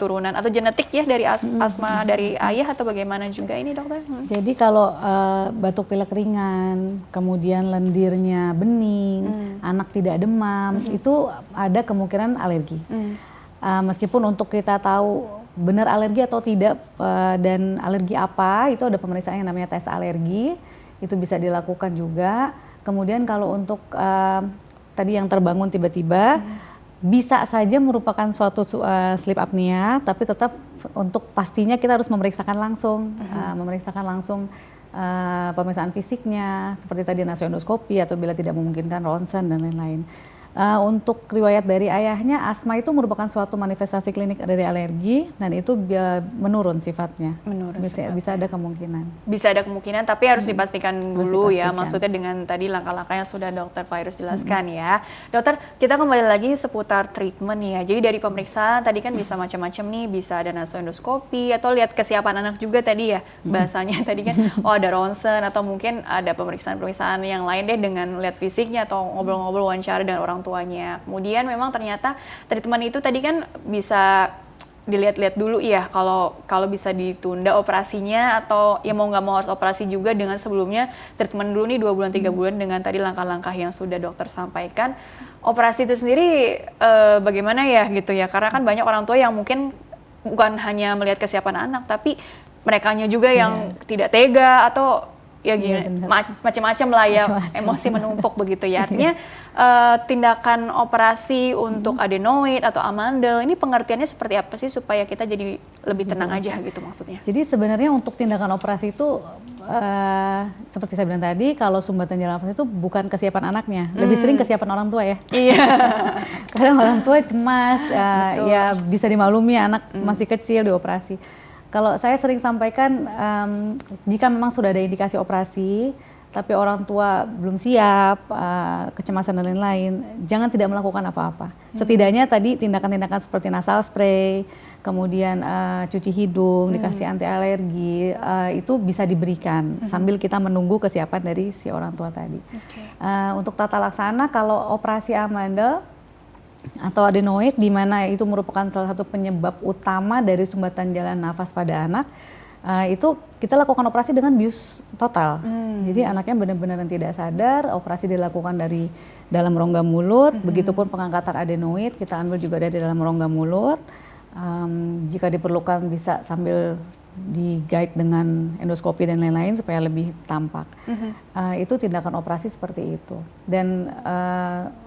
turunan atau genetik ya dari asma dari ayah atau bagaimana juga ini dokter? Jadi kalau batuk pilek ringan, kemudian lendirnya bening, anak tidak demam, itu ada kemungkinan alergi. Meskipun untuk kita tahu benar alergi atau tidak dan alergi apa, itu ada pemeriksaan yang namanya tes alergi, itu bisa dilakukan juga. Kemudian kalau untuk tadi yang terbangun tiba-tiba, bisa saja merupakan suatu sleep apnea, tapi tetap untuk pastinya kita harus memeriksakan langsung pemeriksaan fisiknya, seperti tadi nasoendoskopi atau bila tidak memungkinkan ronsen dan lain-lain. Untuk riwayat dari ayahnya, asma itu merupakan suatu manifestasi klinik dari alergi dan itu menurun sifatnya. Bisa ada kemungkinan. Bisa ada kemungkinan, tapi harus dipastikan dulu ya. dipastikan. Maksudnya dengan tadi langkah-langkah yang sudah Dokter Fairuz jelaskan ya. Dokter, kita kembali lagi seputar treatment ya. Jadi dari pemeriksaan tadi kan bisa macam-macam nih, bisa ada nasoendoskopi atau lihat kesiapan anak juga tadi ya. Bahasanya tadi kan, ada ronsen atau mungkin ada pemeriksaan-pemeriksaan yang lain deh dengan lihat fisiknya atau ngobrol-ngobrol wawancara dengan orang tuanya. Kemudian memang ternyata treatment itu tadi kan bisa dilihat-lihat dulu ya, kalau bisa ditunda operasinya atau ya mau nggak mau harus operasi juga dengan sebelumnya treatment dulu nih 2 bulan 3 bulan dengan tadi langkah-langkah yang sudah dokter sampaikan. Operasi itu sendiri bagaimana ya gitu ya, karena kan banyak orang tua yang mungkin bukan hanya melihat kesiapan anak tapi merekanya juga yang tidak tega atau ya gini, macam-macam lah ya, emosi menumpuk begitu ya. Artinya tindakan operasi untuk adenoid atau amandel ini pengertiannya seperti apa sih supaya kita jadi lebih tenang aja gitu maksudnya? Jadi sebenarnya untuk tindakan operasi itu seperti saya bilang tadi, kalau sumbatan jalan nafas itu bukan kesiapan anaknya, lebih sering kesiapan orang tua ya. Iya. Kadang orang tua cemas, ya bisa dimaklumi anak masih kecil dioperasi. Kalau saya sering sampaikan, jika memang sudah ada indikasi operasi, tapi orang tua belum siap, kecemasan dan lain-lain, jangan tidak melakukan apa-apa. Setidaknya tadi tindakan-tindakan seperti nasal spray, kemudian cuci hidung, dikasih anti alergi, itu bisa diberikan sambil kita menunggu kesiapan dari si orang tua tadi. Untuk tata laksana, kalau operasi amandel atau adenoid, di mana itu merupakan salah satu penyebab utama dari sumbatan jalan nafas pada anak, itu kita lakukan operasi dengan bius total. Jadi anaknya benar-benar tidak sadar, operasi dilakukan dari dalam rongga mulut, begitupun pengangkatan adenoid kita ambil juga dari dalam rongga mulut. Jika diperlukan bisa sambil di-guide dengan endoskopi dan lain-lain supaya lebih tampak. Itu tindakan operasi seperti itu. Dan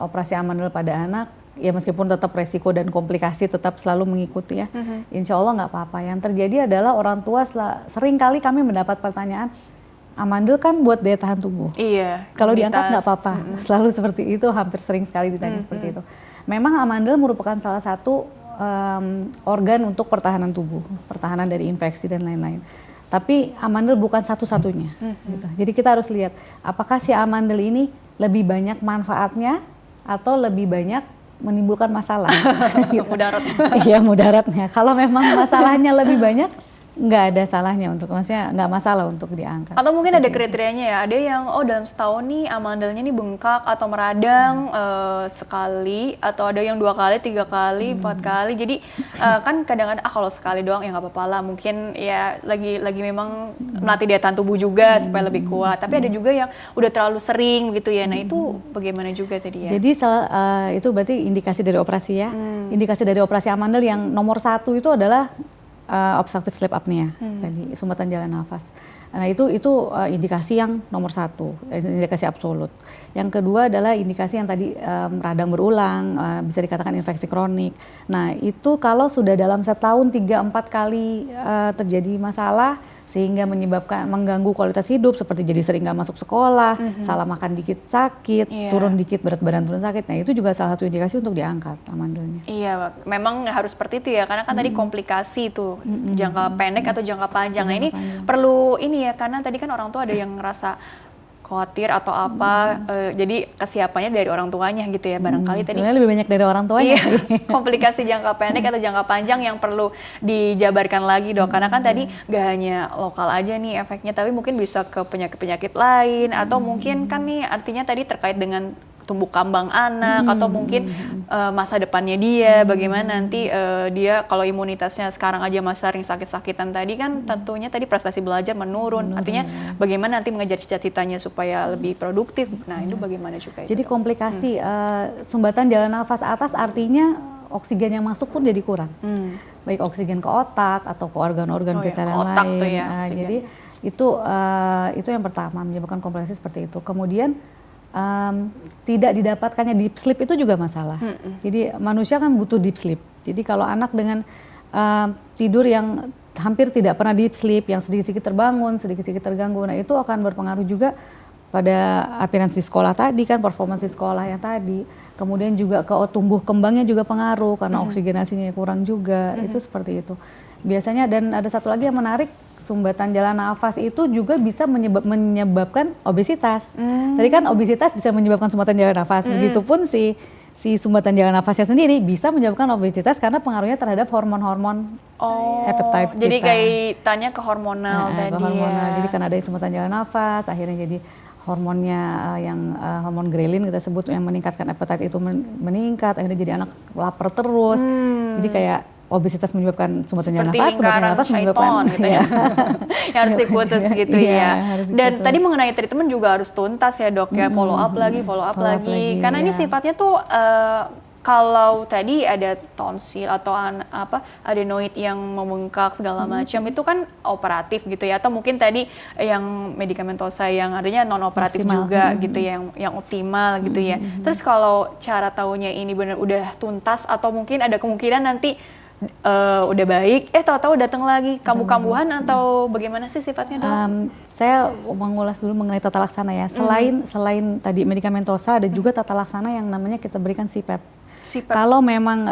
operasi amandel pada anak, ya meskipun tetap resiko dan komplikasi tetap selalu mengikuti ya, insya Allah nggak apa-apa. Yang terjadi adalah orang tua sering kali kami mendapat pertanyaan, amandel kan buat daya tahan tubuh. Iya. Kalau diangkat nggak apa-apa. Selalu seperti itu, hampir sering sekali ditanya seperti itu. Memang amandel merupakan salah satu organ untuk pertahanan tubuh, pertahanan dari infeksi dan lain-lain. Tapi amandel bukan satu-satunya. Gitu. Jadi kita harus lihat, apakah si amandel ini lebih banyak manfaatnya atau lebih banyak menimbulkan masalah. Gitu. Mudaratnya. Iya, mudaratnya. Kalau memang masalahnya lebih banyak, nggak ada salahnya untuk, maksudnya nggak masalah untuk diangkat. Atau mungkin ada kriterianya ya, ada yang dalam setahun nih amandelnya nih bengkak atau meradang sekali, atau ada yang 2 kali, 3 kali, 4 kali. Jadi kan kadang-kadang kalau sekali doang ya nggak apa-apa lah, mungkin ya lagi memang melatih daya tahan tubuh juga supaya lebih kuat. Tapi ada juga yang udah terlalu sering gitu ya. Nah itu bagaimana juga tadi ya? Jadi itu berarti indikasi dari operasi ya. Indikasi dari operasi amandel yang nomor 1 itu adalah obstructive sleep apnea, tadi sumbatan jalan nafas. Nah itu indikasi yang nomor 1, indikasi absolut. Yang kedua adalah indikasi yang tadi radang berulang, bisa dikatakan infeksi kronik. Nah itu kalau sudah dalam setahun 3-4 kali terjadi masalah, sehingga mengganggu kualitas hidup, seperti jadi sering nggak masuk sekolah, salah makan dikit sakit, turun dikit berat badan turun sakit. Nah itu juga salah satu indikasi untuk diangkat amandelnya. Iya, memang harus seperti itu ya, karena kan tadi komplikasi tuh jangka pendek atau jangka panjang. Nah ini perlu ini ya, karena tadi kan orang tua ada yang ngerasa khawatir atau apa, jadi kesiapannya dari orang tuanya gitu ya barangkali tadi. Sebenarnya lebih banyak dari orang tuanya. Iya, komplikasi jangka pendek atau jangka panjang yang perlu dijabarkan lagi dok, karena kan tadi gak hanya lokal aja nih efeknya, tapi mungkin bisa ke penyakit-penyakit lain, atau mungkin kan nih artinya tadi terkait dengan tumbuh kembang anak, atau mungkin masa depannya dia, bagaimana nanti dia kalau imunitasnya sekarang aja masih sering sakit-sakitan tadi kan tentunya tadi prestasi belajar menurun. Artinya bagaimana nanti mengejar cita-citanya supaya lebih produktif. Nah itu bagaimana juga itu? Jadi komplikasi sumbatan jalan nafas atas artinya oksigen yang masuk pun jadi kurang. Baik oksigen ke otak atau ke organ-organ vital yang lain. Tuh ya, jadi itu yang pertama menyebabkan komplikasi seperti itu. Kemudian tidak didapatkannya deep sleep itu juga masalah. Jadi manusia kan butuh deep sleep. Jadi kalau anak dengan tidur yang hampir tidak pernah deep sleep, yang sedikit-sedikit terbangun, sedikit-sedikit terganggu, nah itu akan berpengaruh juga pada appearance di sekolah tadi kan, performance di sekolah yang tadi. Kemudian juga ke tumbuh kembangnya juga pengaruh karena oksigenasinya kurang juga. Itu seperti itu. Biasanya, dan ada satu lagi yang menarik, sumbatan jalan nafas itu juga bisa menyebabkan obesitas. Tadi kan obesitas bisa menyebabkan sumbatan jalan nafas. Begitupun si sumbatan jalan nafasnya sendiri bisa menyebabkan obesitas karena pengaruhnya terhadap hormon-hormon appetite kita. Jadi kaitannya ke hormonal tadi ke hormonal. ya. Jadi kan ada sumbatan jalan nafas, akhirnya jadi hormonnya hormon grelin kita sebut yang meningkatkan appetite itu meningkat, akhirnya jadi anak lapar terus. Jadi kayak obesitas menyebabkan sumbatan jalan nafas menyebabkan gitu ya. Yang harus diputus gitu ya. Dan tadi mengenai treatment juga harus tuntas ya dok ya, follow up lagi. Karena ini sifatnya tuh kalau tadi ada tonsil atau adenoid yang membengkak segala macam itu kan operatif gitu ya, atau mungkin tadi yang medikamentosa yang artinya non operatif juga gitu ya, yang optimal gitu ya. Terus kalau cara tahunya ini benar udah tuntas atau mungkin ada kemungkinan nanti udah baik, tahu-tahu datang lagi kambuh-kambuhan atau bagaimana sih sifatnya dok? Saya mengulas dulu mengenai tata laksana ya. Selain tadi medikamentosa, ada juga tata laksana yang namanya kita berikan CPAP. Kalau memang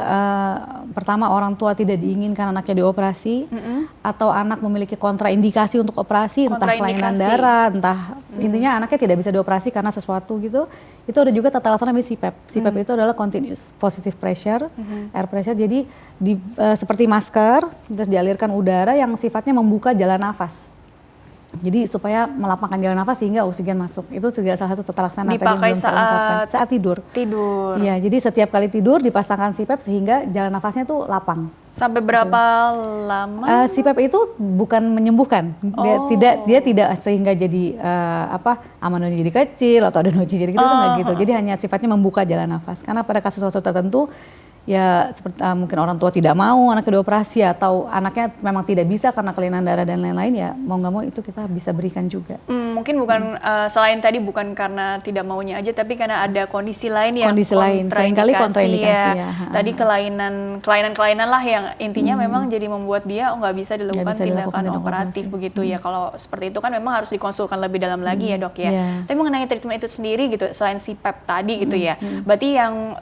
pertama orang tua tidak diinginkan anaknya dioperasi, atau anak memiliki kontraindikasi untuk operasi, entah kelainan darah, entah intinya anaknya tidak bisa dioperasi karena sesuatu gitu, itu ada juga tata laksana namanya CPAP. CPAP itu adalah continuous positive pressure, air pressure. Jadi seperti masker, terus dialirkan udara yang sifatnya membuka jalan nafas. Jadi supaya melapangkan jalan nafas sehingga oksigen masuk. Itu juga salah satu tata laksana dipakai tadi saat tidur. Iya, jadi setiap kali tidur dipasangkan CPAP sehingga jalan nafasnya tuh lapang. Sampai berapa lama? CPAP itu bukan menyembuhkan. Dia tidak sehingga jadi amanoidnya jadi kecil atau adenoidnya jadi gitu, itu enggak gitu. Jadi hanya sifatnya membuka jalan nafas. Karena pada kasus-kasus tertentu ya seperti mungkin orang tua tidak mau anaknya dioperasi atau anaknya memang tidak bisa karena kelainan darah dan lain-lain, ya mau nggak mau itu kita bisa berikan juga. Mungkin bukan selain tadi bukan karena tidak maunya aja, tapi karena ada kondisi lain yang seringkali kontraindikasi ya. Tadi kelainan lah yang intinya memang jadi membuat dia nggak bisa dilakukan tindakan operatif begitu ya. Kalau seperti itu kan memang harus dikonsulkan lebih dalam lagi ya dok ya. Tapi mengenai treatment itu sendiri gitu, selain CPAP tadi gitu ya, berarti yang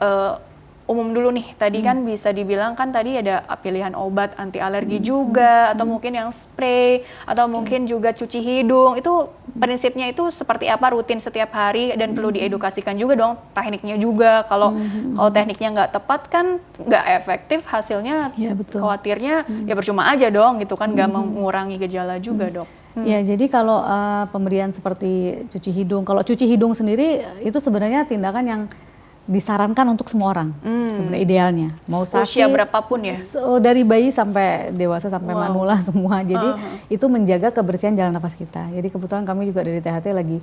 umum dulu nih, tadi kan bisa dibilang kan tadi ada pilihan obat anti alergi juga, atau mungkin yang spray, atau mungkin juga cuci hidung. Itu prinsipnya itu seperti apa, rutin setiap hari, dan perlu diedukasikan juga dong tekniknya juga. Kalau tekniknya nggak tepat kan nggak efektif, hasilnya khawatirnya ya percuma aja dong gitu kan, nggak mengurangi gejala juga dok. Ya, jadi kalau pemberian seperti cuci hidung, kalau cuci hidung sendiri itu sebenarnya tindakan yang disarankan untuk semua orang sebenarnya idealnya, mau usia berapapun ya, dari bayi sampai dewasa sampai manula semua. Jadi itu menjaga kebersihan jalan nafas kita. Jadi kebetulan kami juga dari THT lagi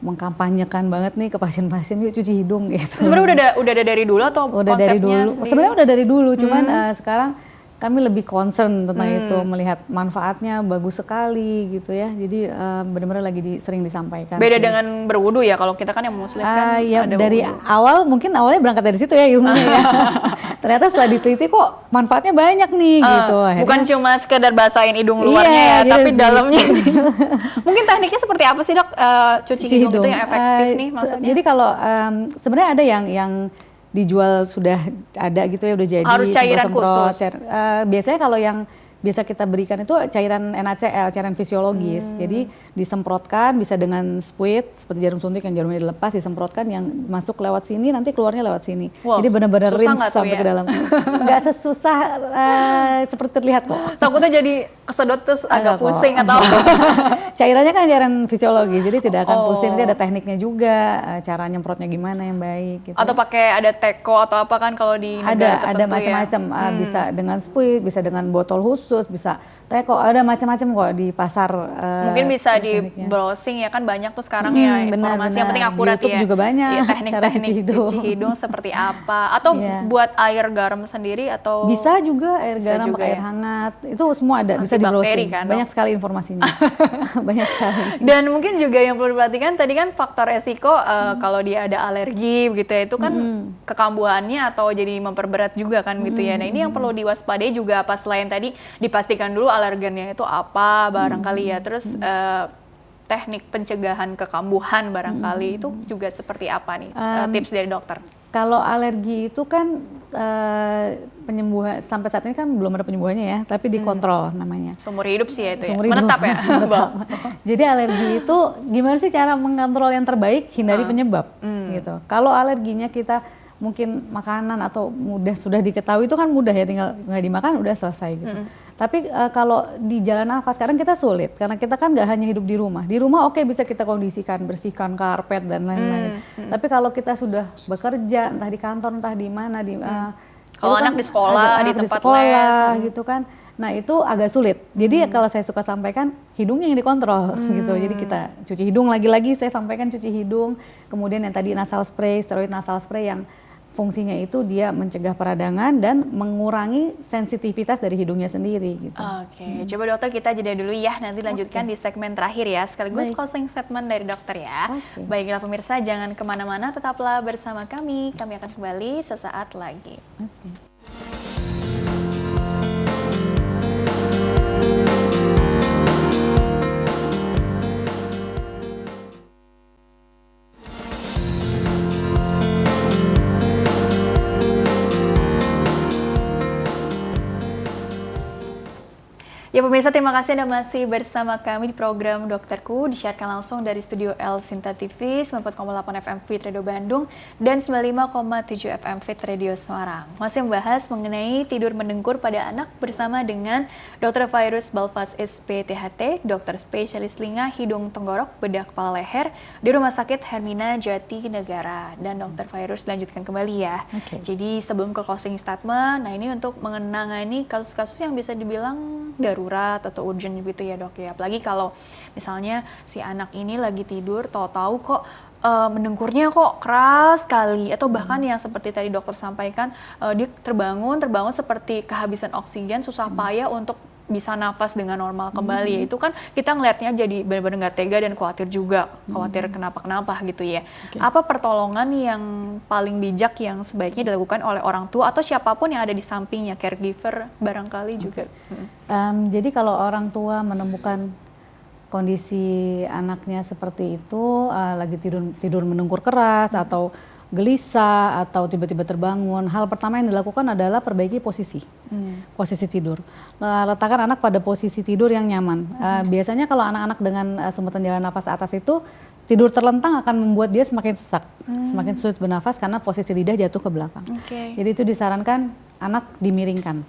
mengkampanyekan banget nih ke pasien-pasien, yuk cuci hidung gitu. Sebenarnya udah ada dari dulu atau udah dari dulu? Sebenarnya udah dari dulu, cuman sekarang kami lebih concern tentang itu, melihat manfaatnya bagus sekali gitu ya. Jadi benar-benar lagi sering disampaikan. Beda dengan berwudu ya, kalau kita kan yang muslim kan ya, ada dari wudu. Mungkin awalnya berangkat dari situ ya ilmunya ya. Ternyata setelah diteliti kok manfaatnya banyak nih gitu. Akhirnya, bukan cuma sekedar basahin hidung luarnya ya, tapi dalamnya. Mungkin tekniknya seperti apa sih dok, cuci hidung itu yang efektif nih maksudnya? Jadi kalau sebenarnya ada yang dijual sudah ada gitu ya, udah jadi harus cairan khusus. Biasanya kalau yang biasa kita berikan itu cairan NaCl, cairan fisiologis. Jadi disemprotkan, bisa dengan spuit seperti jarum suntik yang jarumnya dilepas, disemprotkan yang masuk lewat sini, nanti keluarnya lewat sini. Jadi benar-benar rinse sampai ke dalam. Nggak sesusah seperti terlihat kok. Takutnya jadi kesedot terus agak pusing atau cairannya kan cairan fisiologis, jadi tidak akan pusing. Dia ada tekniknya juga, cara nyemprotnya gimana yang baik gitu. Atau pakai ada teko atau apa kan kalau di negara tertentu ada macam-macam, bisa dengan spuit, bisa dengan botol khusus, bisa teko, ada macam-macam kok di pasar. Mungkin bisa di browsing ya kan, banyak tuh sekarang ya informasi yang penting akurat YouTube ya. juga banyak ya, cara cuci hidung seperti apa, atau buat air garam sendiri atau bisa juga air garam, air hangat, itu semua ada, bisa di browsing kan, banyak sekali informasinya. Banyak sekali. Dan mungkin juga yang perlu diperhatikan tadi kan faktor resiko kalau dia ada alergi gitu ya, itu kan kekambuhannya atau jadi memperberat juga kan gitu ya. Nah ini yang perlu diwaspadai juga apa, selain tadi dipastikan dulu alergennya itu apa barangkali ya, terus teknik pencegahan kekambuhan barangkali itu juga seperti apa nih tips dari dokter? Kalau alergi itu kan penyembuhan sampai saat ini kan belum ada penyembuhannya ya, tapi dikontrol namanya. Seumur hidup sih ya itu ya. Seumur hidup. Menetap ya. Jadi alergi itu gimana sih cara mengontrol yang terbaik, hindari penyebab gitu. Kalau alerginya kita mungkin makanan atau sudah diketahui itu kan mudah ya, tinggal nggak dimakan udah selesai gitu. Tapi kalau di jalan nafas kadang kita sulit karena kita kan nggak hanya hidup di rumah. Di rumah oke, bisa kita kondisikan, bersihkan karpet dan lain-lain. Tapi kalau kita sudah bekerja entah di kantor entah di mana kalau anak kan di sekolah, di tempat les les gitu kan. Nah itu agak sulit. Jadi kalau saya suka sampaikan hidungnya yang dikontrol gitu. Jadi kita cuci hidung lagi-lagi saya sampaikan cuci hidung. Kemudian yang tadi nasal spray, steroid nasal spray yang fungsinya itu dia mencegah peradangan dan mengurangi sensitivitas dari hidungnya sendiri gitu. Oke, coba dokter kita jeda dulu ya, nanti lanjutkan di segmen terakhir ya, sekaligus closing statement dari dokter ya. Baiklah pemirsa, jangan kemana-mana, tetaplah bersama kami akan kembali sesaat lagi. Ya pemirsa, terima kasih Anda masih bersama kami di program Dokterku, disiarkan langsung dari studio El Sinta TV, 94,8 FM Fit Radio Bandung, dan 95,7 FM Fit Radio Semarang. Masih membahas mengenai tidur mendengkur pada anak bersama dengan Dr. Virus Balfas SPTHT, dokter spesialis telinga, hidung, tenggorok, bedah kepala leher di Rumah Sakit Hermina Jati Negara. Dan Dr. Virus lanjutkan kembali ya. Jadi sebelum ke closing statement, nah ini untuk mengenangani kasus-kasus yang bisa dibilang darurat atau urgent gitu ya dok ya, apalagi kalau misalnya si anak ini lagi tidur tahu-tahu kok mendengkurnya kok keras sekali, atau bahkan yang seperti tadi dokter sampaikan dia terbangun seperti kehabisan oksigen, susah payah untuk bisa nafas dengan normal kembali. Itu kan kita ngelihatnya jadi benar-benar nggak tega dan khawatir juga, khawatir kenapa-kenapa gitu ya. Apa pertolongan yang paling bijak yang sebaiknya dilakukan oleh orang tua atau siapapun yang ada di sampingnya, caregiver barangkali juga? Jadi kalau orang tua menemukan kondisi anaknya seperti itu, lagi tidur mendengkur keras atau gelisah atau tiba-tiba terbangun, hal pertama yang dilakukan adalah perbaiki posisi tidur. Letakkan anak pada posisi tidur yang nyaman. Biasanya kalau anak-anak dengan sumbatan jalan nafas atas itu tidur terlentang akan membuat dia semakin sesak, semakin sulit bernafas karena posisi lidah jatuh ke belakang. Jadi itu disarankan anak dimiringkan.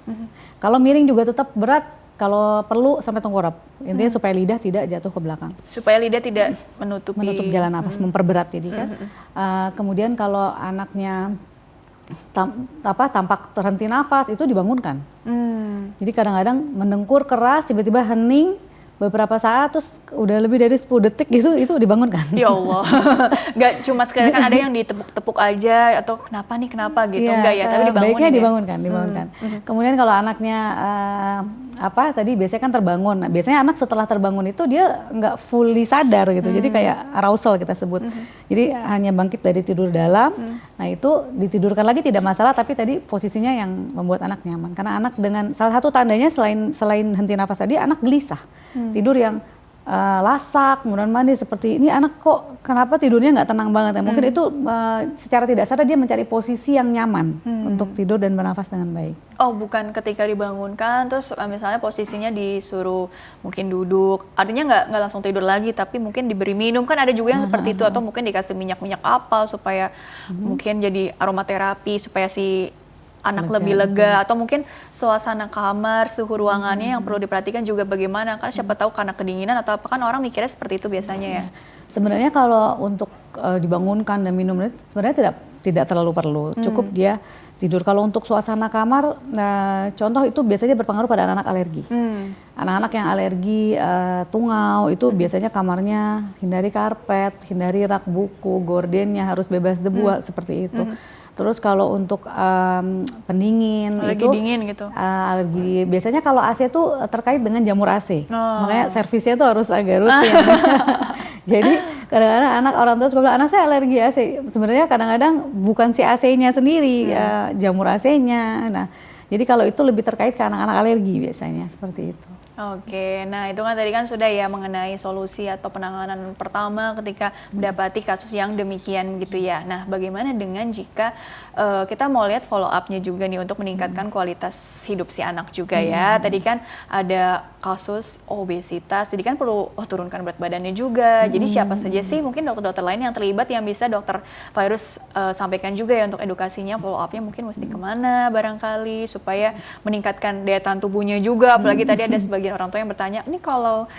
Kalau miring juga tetap berat. Kalau perlu sampai tengkorak, intinya supaya lidah tidak jatuh ke belakang. Supaya lidah tidak menutup jalan nafas, memperberat jadi kan. Kemudian kalau anaknya tampak terhenti nafas, itu dibangunkan. Jadi kadang-kadang mendengkur keras, tiba-tiba hening, beberapa saat terus udah lebih dari 10 detik itu dibangunkan. Ya Allah. Nggak cuma sekarang kan ada yang ditepuk-tepuk aja atau kenapa gitu, enggak ya, tapi dibangun. Baiknya dibangunkan. Kemudian kalau anaknya tadi biasanya kan terbangun. Nah, biasanya anak setelah terbangun itu dia nggak fully sadar gitu. Jadi kayak arousal kita sebut. Jadi hanya bangkit dari tidur dalam. Nah, itu ditidurkan lagi tidak masalah, tapi tadi posisinya yang membuat anak nyaman. Karena anak dengan salah satu tandanya selain henti nafas tadi, anak gelisah. Tidur yang lasak, kemudian mandi seperti ini, anak kok kenapa tidurnya nggak tenang banget ya? Mungkin itu secara tidak sadar dia mencari posisi yang nyaman untuk tidur dan bernafas dengan baik. Oh, bukan ketika dibangunkan terus misalnya posisinya disuruh mungkin duduk, artinya nggak langsung tidur lagi, tapi mungkin diberi minum, kan ada juga yang seperti itu, atau mungkin dikasih minyak apa supaya mungkin jadi aromaterapi supaya si anak lebih lega, atau mungkin suasana kamar, suhu ruangannya yang perlu diperhatikan juga bagaimana, karena siapa tahu karena kedinginan atau apa, kan orang mikirnya seperti itu biasanya ya. Sebenarnya kalau untuk dibangunkan dan minum sebenarnya tidak terlalu perlu, cukup dia tidur. Kalau untuk suasana kamar, contoh itu biasanya berpengaruh pada anak-anak alergi. Anak-anak yang alergi tungau itu biasanya kamarnya hindari karpet, hindari rak buku, gordennya harus bebas debu seperti itu. Terus kalau untuk pendingin alergi itu dingin gitu. Alergi biasanya kalau AC itu terkait dengan jamur AC. Makanya servisnya itu harus agak rutin. Jadi kadang-kadang orang tua suka bilang anak saya alergi AC. Sebenarnya kadang-kadang bukan si AC-nya sendiri, jamur AC-nya. Nah, jadi kalau itu lebih terkait ke anak-anak alergi biasanya seperti itu. Oke, nah itu kan tadi kan sudah ya mengenai solusi atau penanganan pertama ketika mendapati kasus yang demikian gitu ya. Nah, bagaimana dengan jika kita mau lihat follow up-nya juga nih untuk meningkatkan kualitas hidup si anak juga ya. Tadi kan ada kasus obesitas, jadi kan perlu turunkan berat badannya juga. Jadi siapa saja sih mungkin dokter-dokter lain yang terlibat yang bisa dokter Virus sampaikan juga ya untuk edukasinya, follow up-nya mungkin mesti kemana barangkali supaya meningkatkan daya tahan tubuhnya juga. Apalagi tadi ada sebagian orang tua yang bertanya, ini kalau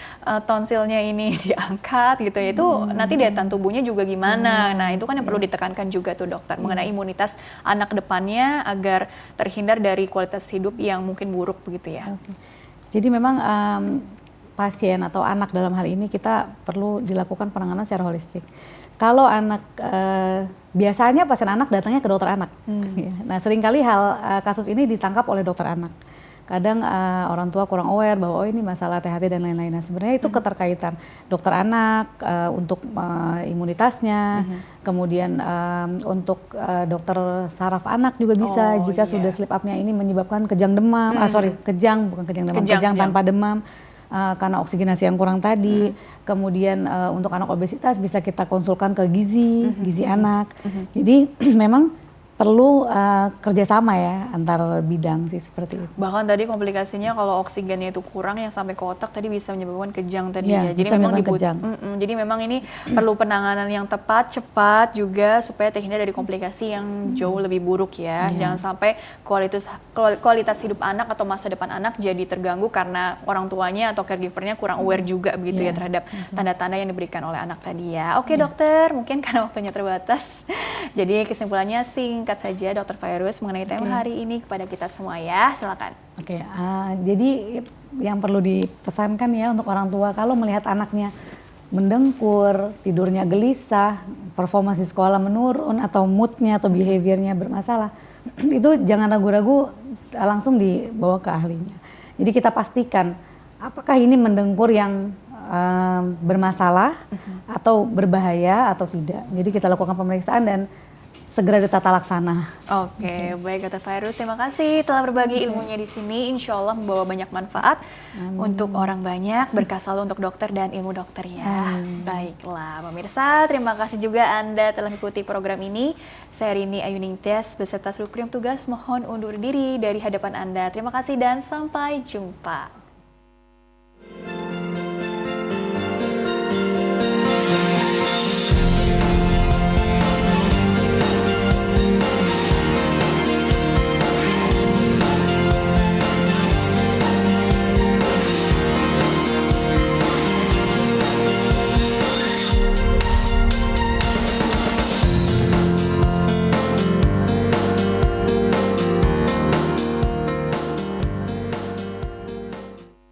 tonsilnya ini diangkat gitu ya, itu nanti daya tahan tubuhnya juga gimana? Nah itu kan yang perlu ditekankan juga tuh dokter mengenai imunitas anak depannya agar terhindar dari kualitas hidup yang mungkin buruk begitu ya. Oke. Jadi memang pasien atau anak dalam hal ini kita perlu dilakukan penanganan secara holistik. Kalau anak biasanya pasien anak datangnya ke dokter anak. Nah seringkali kasus ini ditangkap oleh dokter anak. Kadang orang tua kurang aware bahwa ini masalah THT dan lain-lain. Nah sebenarnya itu keterkaitan dokter anak untuk imunitasnya, kemudian untuk dokter saraf anak juga bisa jika sudah sleep apnea ini menyebabkan kejang demam, kejang bukan kejang demam, kejang tanpa demam karena oksigenasi yang kurang tadi. Kemudian untuk anak obesitas bisa kita konsulkan ke gizi anak. Jadi memang perlu kerjasama ya antar bidang sih seperti itu. Bahkan tadi komplikasinya kalau oksigennya itu kurang yang sampai ke otak tadi bisa menyebabkan kejang tadi ya. Jadi memang jadi memang ini perlu penanganan yang tepat, cepat juga supaya terhindar dari komplikasi yang jauh lebih buruk ya. Jangan sampai kualitas hidup anak atau masa depan anak jadi terganggu karena orang tuanya atau caregivernya kurang aware juga begitu ya terhadap tanda-tanda yang diberikan oleh anak tadi ya. Oke dokter, mungkin karena waktunya terbatas. Jadi kesimpulannya singkat saja Dokter Virus mengenai tema hari ini kepada kita semua ya, silakan. Oke, jadi yang perlu dipesankan ya untuk orang tua kalau melihat anaknya mendengkur, tidurnya gelisah, performa di sekolah menurun atau moodnya atau behaviornya bermasalah, itu jangan ragu-ragu langsung dibawa ke ahlinya. Jadi kita pastikan apakah ini mendengkur yang bermasalah atau berbahaya atau tidak. Jadi kita lakukan pemeriksaan dan segera ditata laksana. Oke, baik Dokter Virus, terima kasih telah berbagi ilmunya di sini. Insya Allah membawa banyak manfaat untuk orang banyak, berkah selalu untuk dokter dan ilmu dokternya. Baiklah, pemirsa, terima kasih juga Anda telah mengikuti program ini. Saya Rini Ayuningtyas beserta seluruh kru tugas mohon undur diri dari hadapan Anda. Terima kasih dan sampai jumpa.